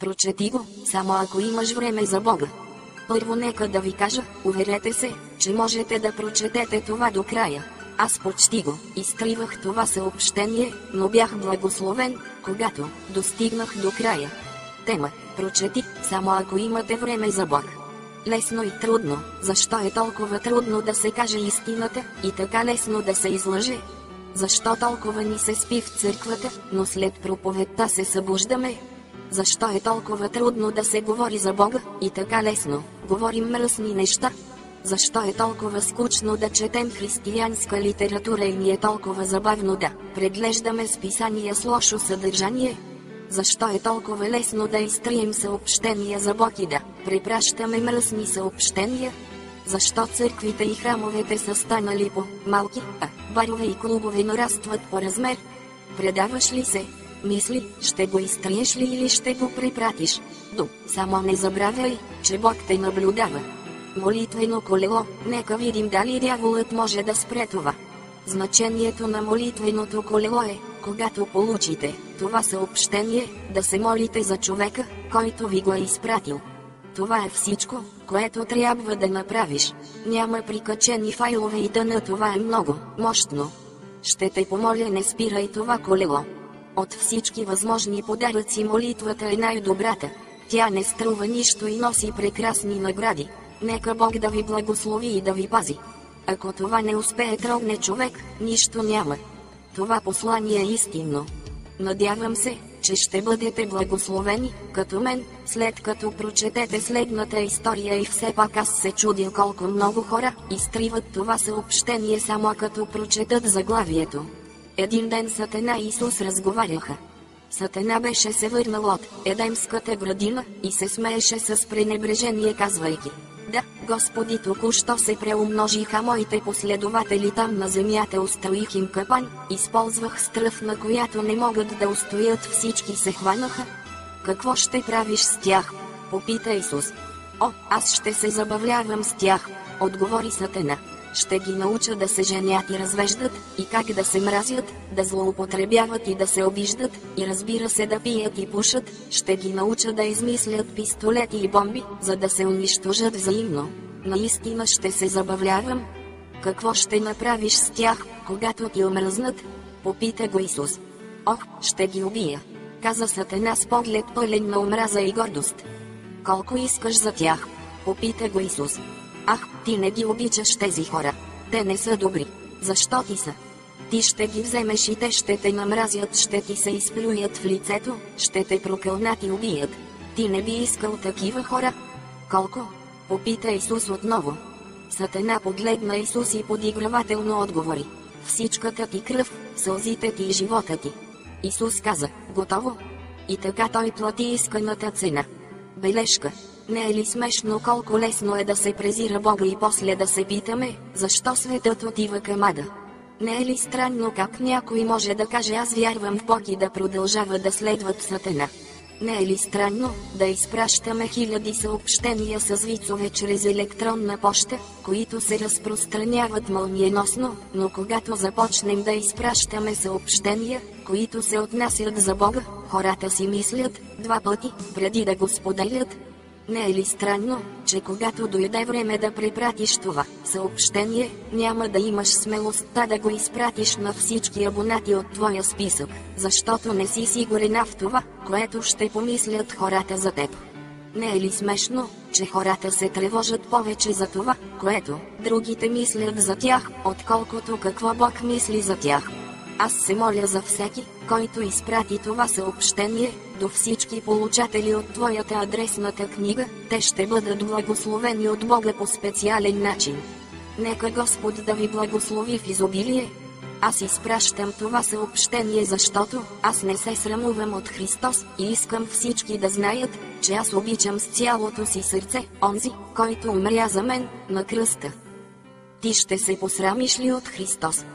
Прочети го, само ако имаш време за Бога. Първо нека да ви кажа, уверете се, че можете да прочетете това до края. Аз почти го изтривах това съобщение, но бях благословен, когато достигнах до края. Тема: прочети, само ако имате време за Бог. Лесно и трудно. Защо е толкова трудно да се каже истината и така лесно да се излъже? Защо толкова ни се спи в църквата, но след проповедта се събуждаме? Защо е толкова трудно да се говори за Бога и така лесно говорим мръсни неща? Защо е толкова скучно да четем християнска литература и ни е толкова забавно да преглеждаме списания с лошо съдържание? Защо е толкова лесно да изтрием съобщения за Бог и да препращаме мръсни съобщения? Защо църквите и храмовете са станали по-малки, а барове и клубове нарастват по размер? Предаваш ли се? Мисли, ще го изтриеш ли или ще го препратиш? Само не забравяй, че Бог те наблюдава. Молитвено колело, нека видим дали дяволът може да спре това. Значението на молитвеното колело е, когато получите това съобщение, да се молите за човека, който ви го е изпратил. Това е всичко, което трябва да направиш. Няма прикачени файлове и т.н. Това е много мощно. Ще те помоля, не спирай това колело. От всички възможни подаръци молитвата е най-добрата. Тя не струва нищо и носи прекрасни награди. Нека Бог да ви благослови и да ви пази. Ако това не успее трогне човек, нищо няма. Това послание е истинно. Надявам се, че ще бъдете благословени, като мен, след като прочетете следната история. И все пак аз се чудя колко много хора изтриват това съобщение само като прочетат заглавието. Един ден Сатана и Исус разговаряха. Сатана беше се върнал от Едемската градина и се смееше с пренебрежение, казвайки: да, Господи, току-що се преумножиха моите последователи там на земята, устроих им капан, използвах стръв, на която не могат да устоят, всички се хванаха. Какво ще правиш с тях? Попита Исус. Аз ще се забавлявам с тях, отговори Сатана. Ще ги науча да се женят и развеждат, и как да се мразят, да злоупотребяват и да се обиждат, и разбира се да пият и пушат. Ще ги науча да измислят пистолети и бомби, за да се унищожат взаимно. Наистина ще се забавлявам. Какво ще направиш с тях, когато ти омръзнат? Попита го Исус. Ще ги убия, каза Сатана с поглед пълен на омраза и гордост. Колко искаш за тях? Попита го Исус. Ти не ги обичаш тези хора. Те не са добри. Защо ти са? Ти ще ги вземеш и те ще те намразят, ще ти се изплюят в лицето, ще те прокълнат и убият. Ти не би искал такива хора? Колко? Попита Исус отново. Сатана погледна Исус и подигравателно отговори: всичката ти кръв, сълзите ти и живота ти. Исус каза: готово. И така той плати исканата цена. Бележка. Не е ли смешно колко лесно е да се презира Бога и после да се питаме, защо светът отива към ада? Не е ли странно как някой може да каже: аз вярвам в Бог и да продължава да следват Сатана? Не е ли странно да изпращаме хиляди съобщения с вицове чрез електронна поща, които се разпространяват мълниеносно, но когато започнем да изпращаме съобщения, които се отнасят за Бога, хората си мислят два пъти, преди да го споделят? Не е ли странно, че когато дойде време да препратиш това съобщение, няма да имаш смелостта да го изпратиш на всички абонати от твоя списък, защото не си сигурен в това, което ще помислят хората за теб? Не е ли смешно, че хората се тревожат повече за това, което другите мислят за тях, отколкото какво Бог мисли за тях? Аз се моля за всеки, който изпрати това съобщение, до всички получатели от твоята адресната книга, те ще бъдат благословени от Бога по специален начин. Нека Господ да ви благослови в изобилие. Аз изпращам това съобщение, защото аз не се срамувам от Христос и искам всички да знаят, че аз обичам с цялото си сърце онзи, който умря за мен на кръста. Ти ще се посрамиш ли от Христос?